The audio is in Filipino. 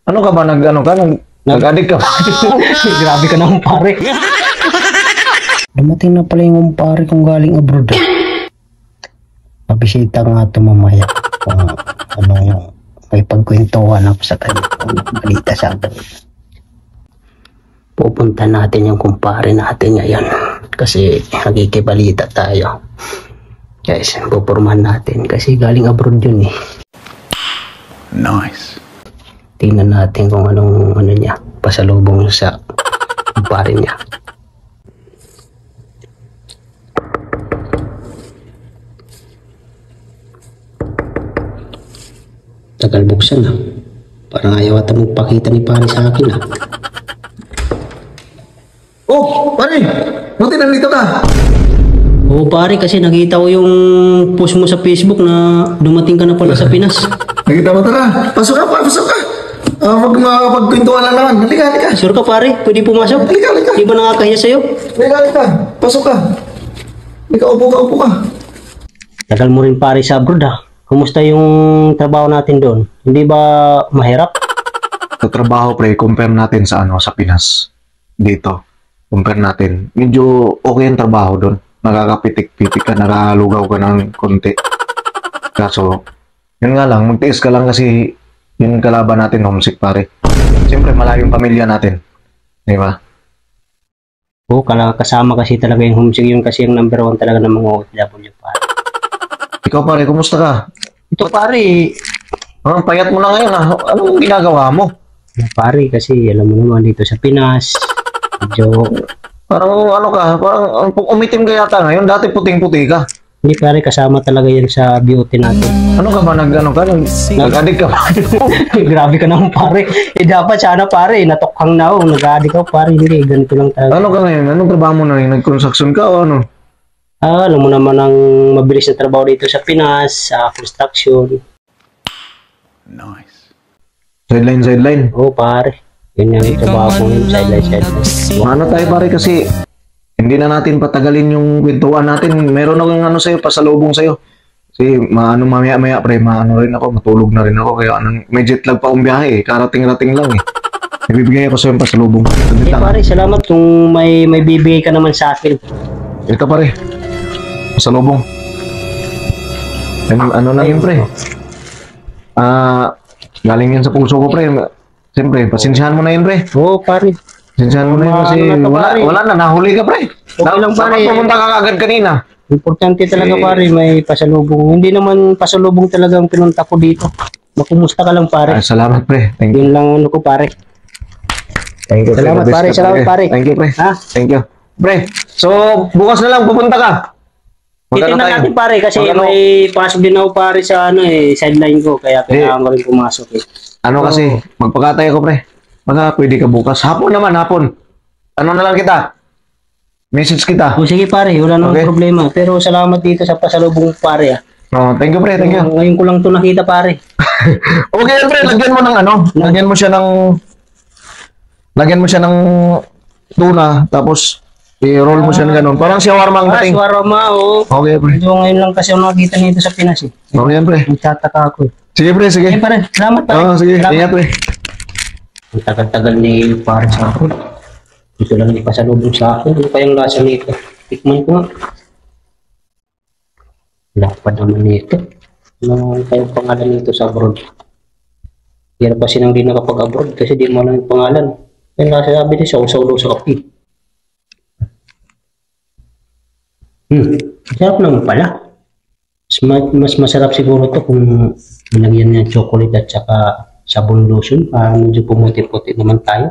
Ano ka ba? Nag-addict ka ba? Grabe ka naman pare. Dumating na pala yung pare kong galing abroad. Mabisita nga ito mamaya. Kung ano yung may pagkwentuhan ako sa kanya. Kung balita sa akin. Pupunta natin yung kumpare natin ngayon. Kasi nakikibalita tayo. Guys, pupurmahan natin. Kasi galing abroad yun eh. Nice. Tingnan natin kung anong niya, pasalubong sa kumpare niya. Tagal buksan ha. Parang ayaw ata magpakita ni pare sa akin ha. Oh, pare! Buti nandito ka! Oo pare, kasi nakita ko yung post mo sa Facebook na dumating ka na pala sa Pinas. Nakita mo, tara! Pasok ka! Magpagpintuan lang naman. Halika. Sure ka pare? Pwede pumasok? Halika. Di ba nakakahiya sa'yo? Halika. Pasok ka. Halika, upo ka. Tagal mo rin pare sa abroad ha. Kumusta yung trabaho natin doon? Hindi ba mahirap? Sa trabaho, pre, compare natin sa Pinas. Dito. Compare natin. Medyo okay ang trabaho doon. Nakakapitik-pitik ka, nakalugaw ka ng konti. Kaso, yun nga lang, magtiis ka lang kasi yung kalaban natin, homesick pare. Siyempre, malayong pamilya natin. Di ba? Oo, kasama kasi talaga yung homesick yun kasi yung number 1 talaga ng mga OFW pare. Ikaw pare, kumusta ka? Ito pare, Payat mo na ngayon ah. Anong ginagawa mo? pare kasi alam mo naman dito sa Pinas, medyo Parang parang umitim ka yata ngayon. Dati puting-puti ka. hindi pare, kasama talaga yan sa beauty natin. Ano ka ba? Nag-addict ka ba? Grabe ka naman pare. Dapat sana pare, natokhang na ako. Nag-addict ako pare, hindi. Ganito lang talaga. Ano ka ngayon? Anong trabaho mo na ngayon? Nag-construction ka o ano? Alam mo naman ang mabilis na trabaho dito sa Pinas, sa construction. Nice. Sideline. Oo pare. Yun yung trabaho ko ngayon, sideline. Ano tayo pare kasi hindi na natin patagalin yung kwentuhan natin. Meron akong sa'yo, pasalubong sa'yo. Kasi mamaya pre, rin ako, matulog na rin ako. Kaya may jet lag pa akong biyahe eh. Karating-rating lang eh. Ibibigay ako sa'yo yung pasalubong. Pare, salamat kung may bibigay ka naman sa akin. Ito pare, pasalubong. Ano na yun pre? Galing yan sa puso ko pre. Siyempre, pasensyahan mo na yun pre. Oo pare. Pasensyahan mo na yun kasi wala na, nahuli ka pre. Okay lang pare. Pumunta ka agad kanina. Importante talaga pare, may pasalubong. Hindi naman pasalubong talaga ang pinunta ko dito. Makumusta ka lang pare. Salamat pre. Thank you. Yun lang ko pare. Thank you. Salamat pare. Thank you pre. Ha? Thank you. Pre, so bukas na lang pupunta ka. Titignan natin pare kasi may pasok din ako pare sa sideline ko. Kaya kailangan ko rin pumasok eh. Kasi, magpakatay ako pre. Baka pwede ka bukas. Hapon naman. Ano na lang kita? Message kita. Sige pare, wala namang problema. Pero salamat dito sa pasalubong pare ah. Thank you pre, thank you. Ngayon ko lang ito nakita pare. Okay pre, lagyan mo ng Lagyan mo siya ng tuna, tapos i-roll mo siya ng ganun. Parang shawarma ang dating. Shawarma, oo. Okay pre. Ngayon lang kasi ako nakita nito sa Pinas eh. Okay pre. Nagtataka ako eh. Sige pre, sige. Okay pare, salamat pare. Sige, salamat. ingat pre. Ang tagal-tagal ni pare sa akin. Ito lang ipasalubong sa akin. Ano kayang lasa nito? Tikman ko nga. Lapad naman nito. Ano kayang pangalan nito sa abroad? Hirap kasi nang di nakapag-abroad kasi di mo alam yung pangalan. Yung lasa sabi niya, sausaw-daw sa kape. Sarap naman pala. Mas masarap siguro to kung nilagyan niya chocolate at saka sabon lotion para medyo pumuti-puti naman tayo.